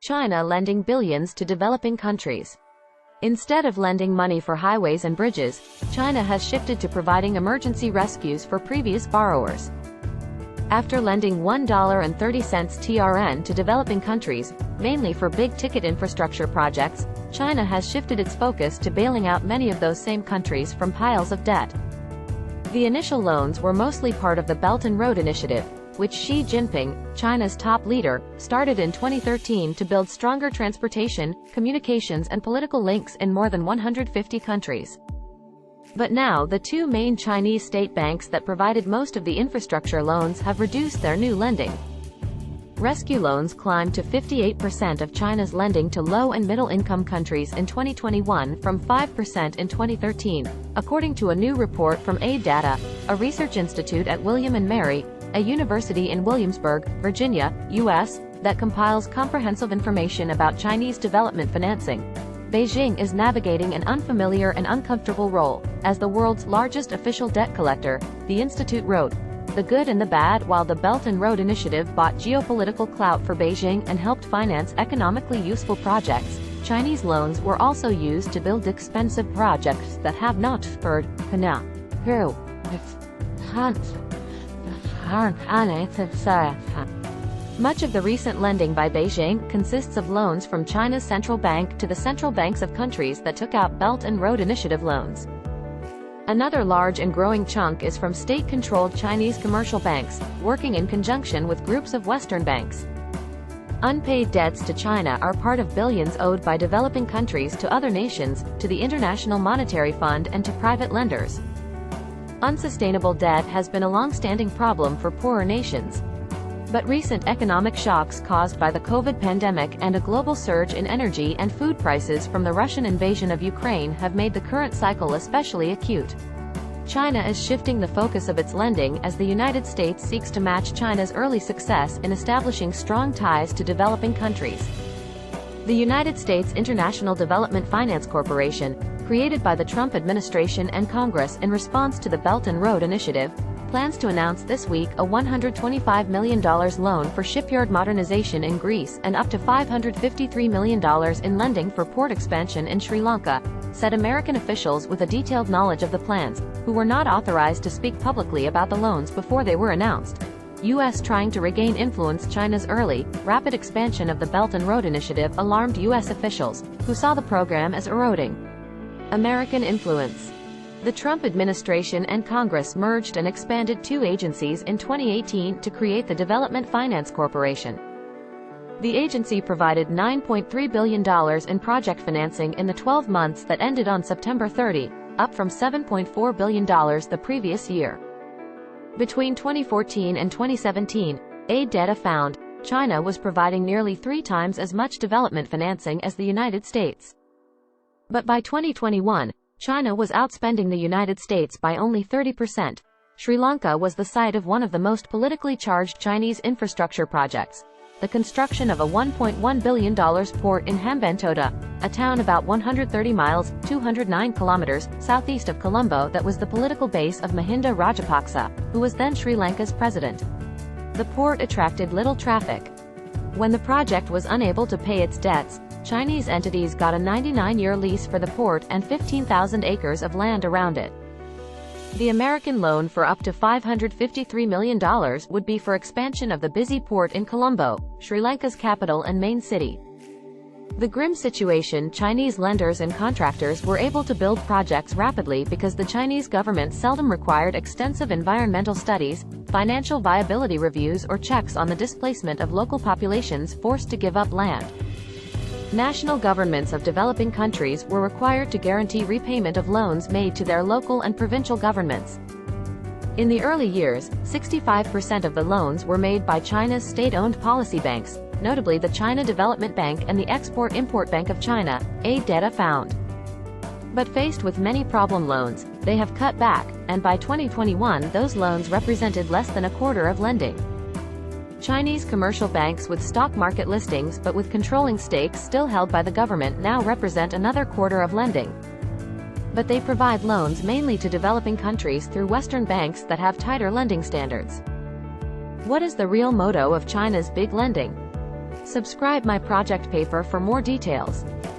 China lending billions to developing countries. Instead of lending money for highways and bridges, China has shifted to providing emergency rescues for previous borrowers. After lending $1.30 TRN to developing countries, mainly for big-ticket infrastructure projects, China has shifted its focus to bailing out many of those same countries from piles of debt. The initial loans were mostly part of the Belt and Road Initiative, which Xi Jinping, China's top leader, started in 2013 to build stronger transportation, communications and political links in more than 150 countries. But now the two main Chinese state banks that provided most of the infrastructure loans have reduced their new lending. Rescue loans climbed to 58% of China's lending to low- and middle-income countries in 2021 from 5% in 2013, according to a new report from Aid Data, a research institute at William & Mary, a university in Williamsburg, Virginia, U.S., that compiles comprehensive information about Chinese development financing. Beijing is navigating an unfamiliar and uncomfortable role. As the world's largest official debt collector, the institute wrote, "The good and the bad." While the Belt and Road Initiative bought geopolitical clout for Beijing and helped finance economically useful projects, Chinese loans were also used to build expensive projects that have not spurred Much of the recent lending by Beijing consists of loans from China's central bank to the central banks of countries that took out Belt and Road Initiative loans. Another large and growing chunk is from state-controlled Chinese commercial banks, working in conjunction with groups of Western banks. Unpaid debts to China are part of billions owed by developing countries to other nations, to the International Monetary Fund and to private lenders. Unsustainable debt has been a long-standing problem for poorer nations. But recent economic shocks caused by the COVID pandemic and a global surge in energy and food prices from the Russian invasion of Ukraine have made the current cycle especially acute. China is shifting the focus of its lending as the United States seeks to match China's early success in establishing strong ties to developing countries. The United States International Development Finance Corporation, created by the Trump administration and Congress in response to the Belt and Road Initiative, plans to announce this week a $125 million loan for shipyard modernization in Greece and up to $553 million in lending for port expansion in Sri Lanka, said American officials with a detailed knowledge of the plans, who were not authorized to speak publicly about the loans before they were announced. U.S. trying to regain influence. China's early, rapid expansion of the Belt and Road Initiative alarmed U.S. officials, who saw the program as eroding American influence. The Trump administration and Congress merged and expanded two agencies in 2018 to create the Development Finance Corporation. The agency provided $9.3 billion in project financing in the 12 months that ended on September 30, up from $7.4 billion the previous year. Between 2014 and 2017, Aid Data found, China was providing nearly 3 times as much development financing as the United States. But by 2021, China was outspending the United States by only 30%. Sri Lanka was the site of one of the most politically charged Chinese infrastructure projects, the construction of a $1.1 billion port in Hambantota, a town about 130 miles, 209 kilometers, southeast of Colombo that was the political base of Mahinda Rajapaksa, who was then Sri Lanka's president. The port attracted little traffic. When the project was unable to pay its debts, Chinese entities got a 99-year lease for the port and 15,000 acres of land around it. The American loan for up to $553 million would be for expansion of the busy port in Colombo, Sri Lanka's capital and main city. The grim situation: Chinese lenders and contractors were able to build projects rapidly because the Chinese government seldom required extensive environmental studies, financial viability reviews or checks on the displacement of local populations forced to give up land. National governments of developing countries were required to guarantee repayment of loans made to their local and provincial governments. In the early years, 65% of the loans were made by China's state-owned policy banks, notably the China Development Bank and the Export-Import Bank of China, Aid Data found. But faced with many problem loans, they have cut back, and by 2021 those loans represented less than a quarter of lending. Chinese commercial banks with stock market listings but with controlling stakes still held by the government now represent another quarter of lending. But they provide loans mainly to developing countries through Western banks that have tighter lending standards. What is the real motto of China's big lending? Subscribe my project paper for more details.